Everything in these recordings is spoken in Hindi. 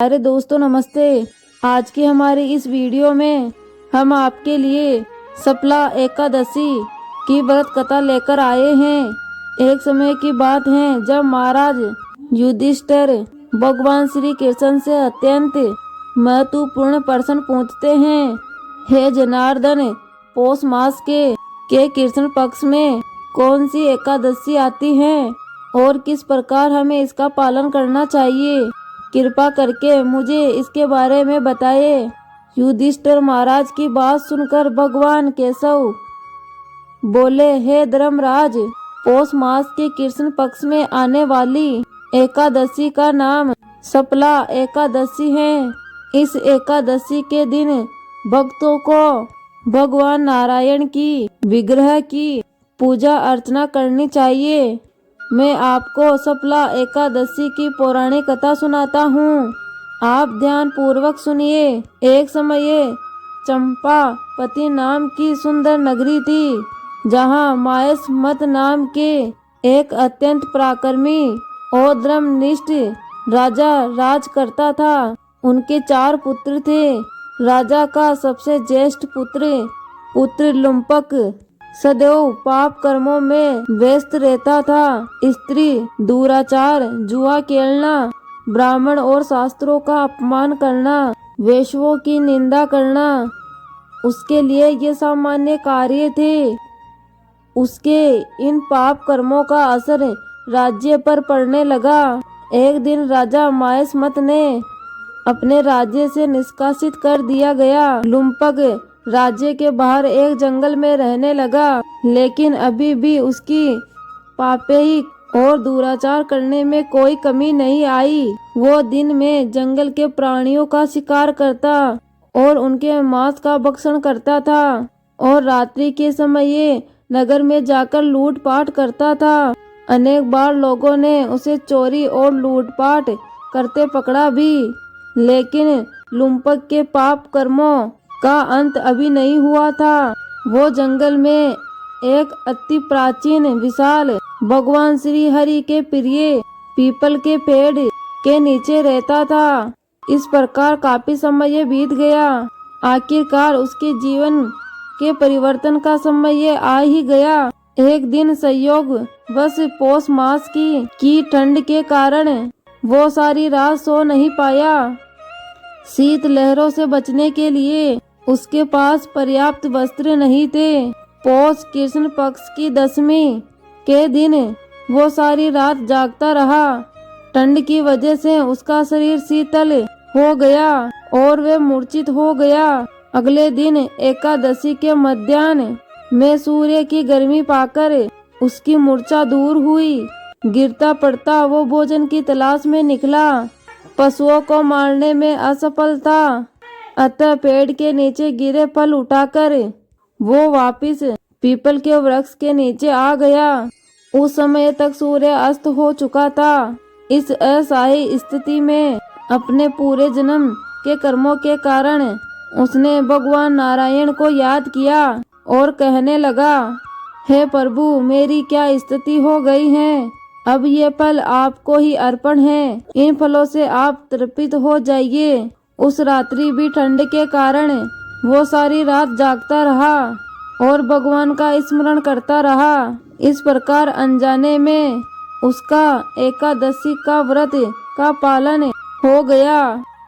अरे दोस्तों नमस्ते। आज की हमारी इस वीडियो में हम आपके लिए सफला एकादशी की व्रत कथा लेकर आए हैं। एक समय की बात है जब महाराज युधिष्ठिर भगवान श्री कृष्ण से अत्यंत महत्वपूर्ण प्रश्न पूछते हैं। हे जनार्दन, पौष मास के कृष्ण पक्ष में कौन सी एकादशी आती है और किस प्रकार हमें इसका पालन करना चाहिए? कृपा करके मुझे इसके बारे में बताइए। युधिष्ठिर महाराज की बात सुनकर भगवान केशव बोले, हे धर्मराज, पौष मास के कृष्ण पक्ष में आने वाली एकादशी का नाम सफला एकादशी है। इस एकादशी के दिन भक्तों को भगवान नारायण की विग्रह की पूजा अर्चना करनी चाहिए। मैं आपको सफला एकादशी की पौराणिक कथा सुनाता हूँ। आप ध्यान पूर्वक सुनिए। एक समय चंपापति नाम की सुंदर नगरी थी, जहाँ मायस्मत नाम के एक अत्यंत पराक्रमी और धर्मनिष्ठ राजा राज करता था। उनके 4 पुत्र थे। राजा का सबसे ज्येष्ठ पुत्र लुम्पक सदैव पाप कर्मों में व्यस्त रहता था। स्त्री दुराचार, जुआ खेलना, ब्राह्मण और शास्त्रों का अपमान करना, वैश्यों की निंदा करना उसके लिए ये सामान्य कार्य थे। उसके इन पाप कर्मों का असर राज्य पर पड़ने लगा। एक दिन राजा मायस्मत ने अपने राज्य से निष्कासित कर दिया गया। लुम्पक राज्य के बाहर एक जंगल में रहने लगा, लेकिन अभी भी उसकी पापैहिक और दुराचार करने में कोई कमी नहीं आई। वो दिन में जंगल के प्राणियों का शिकार करता और उनके मांस का भक्षण करता था, और रात्रि के समय नगर में जाकर लूटपाट करता था। अनेक बार लोगों ने उसे चोरी और लूटपाट करते पकड़ा भी, लेकिन लुम्पक के पाप कर्मों का अंत अभी नहीं हुआ था। वो जंगल में एक अति प्राचीन विशाल भगवान श्री हरि के प्रिय पीपल के पेड़ के नीचे रहता था। इस प्रकार काफी समय बीत गया। आखिरकार उसके जीवन के परिवर्तन का समय आ ही गया। एक दिन संयोग बस पौष मास की ठंड के कारण वो सारी रात सो नहीं पाया। शीत लहरों से बचने के लिए उसके पास पर्याप्त वस्त्र नहीं थे। पौष कृष्ण पक्ष की दशमी के दिन वो सारी रात जागता रहा। ठंड की वजह से उसका शरीर शीतल हो गया और वह मूर्छित हो गया। अगले दिन एकादशी के मध्याह्न में सूर्य की गर्मी पाकर उसकी मूर्छा दूर हुई। गिरता पड़ता वो भोजन की तलाश में निकला। पशुओं को मारने में असफल था, अतः पेड़ के नीचे गिरे फल उठाकर वो वापिस पीपल के वृक्ष के नीचे आ गया। उस समय तक सूर्य अस्त हो चुका था। इस असहाय स्थिति में अपने पूरे जन्म के कर्मों के कारण उसने भगवान नारायण को याद किया और कहने लगा, हे प्रभु, मेरी क्या स्थिति हो गई है। अब ये फल आपको ही अर्पण है। इन फलों से आप तृप्त हो जाइए। उस रात्रि भी ठंड के कारण वो सारी रात जागता रहा और भगवान का स्मरण करता रहा। इस प्रकार अनजाने में उसका एकादशी का व्रत का पालन हो गया।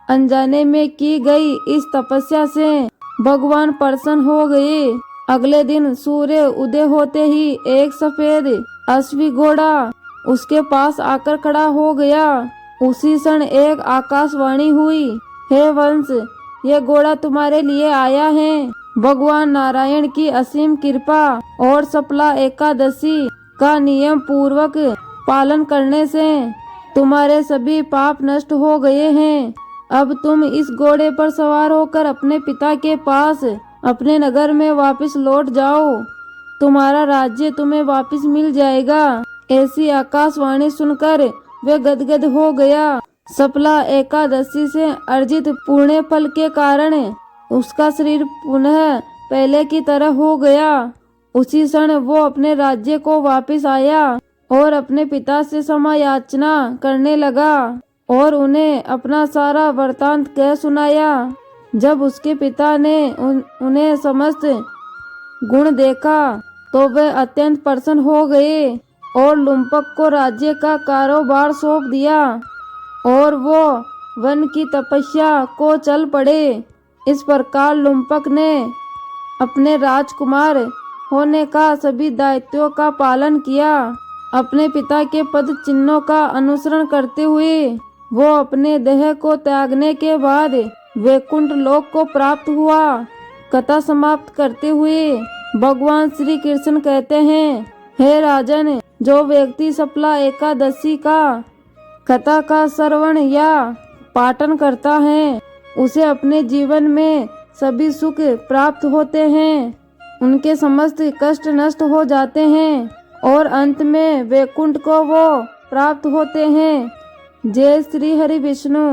अनजाने में की गई इस तपस्या से भगवान प्रसन्न हो गए। अगले दिन सूर्य उदय होते ही एक सफेद अश्वी घोड़ा उसके पास आकर खड़ा हो गया। उसी क्षण एक आकाशवाणी हुई, हे वंश, ये घोड़ा तुम्हारे लिए आया है। भगवान नारायण की असीम कृपा और सफला एकादशी का नियम पूर्वक पालन करने से तुम्हारे सभी पाप नष्ट हो गए हैं। अब तुम इस घोड़े पर सवार होकर अपने पिता के पास अपने नगर में वापस लौट जाओ। तुम्हारा राज्य तुम्हें वापस मिल जाएगा। ऐसी आकाशवाणी सुनकर वे गदगद हो गया। सफला एकादशी से अर्जित पुण्य फल के कारण उसका शरीर पुनः पहले की तरह हो गया। उसी क्षण वो अपने राज्य को वापस आया और अपने पिता से क्षमा याचना करने लगा और उन्हें अपना सारा वृत्तांत कह सुनाया। जब उसके पिता ने उन्हें समस्त गुण देखा तो वे अत्यंत प्रसन्न हो गए और लुम्पक को राज्य का कारोबार सौंप दिया और वो वन की तपस्या को चल पड़े। इस प्रकार लुम्पक ने अपने राजकुमार होने का सभी दायित्वों का पालन किया। अपने पिता के पद चिन्हों का अनुसरण करते हुए वो अपने देह को त्यागने के बाद वैकुंठ लोक को प्राप्त हुआ। कथा समाप्त करते हुए भगवान श्री कृष्ण कहते हैं, हे राजन, जो व्यक्ति सफला एकादशी का कथा का श्रवण या पाठन करता है उसे अपने जीवन में सभी सुख प्राप्त होते हैं, उनके समस्त कष्ट नष्ट हो जाते हैं और अंत में वैकुंठ को वो प्राप्त होते हैं। जय श्री हरि विष्णु।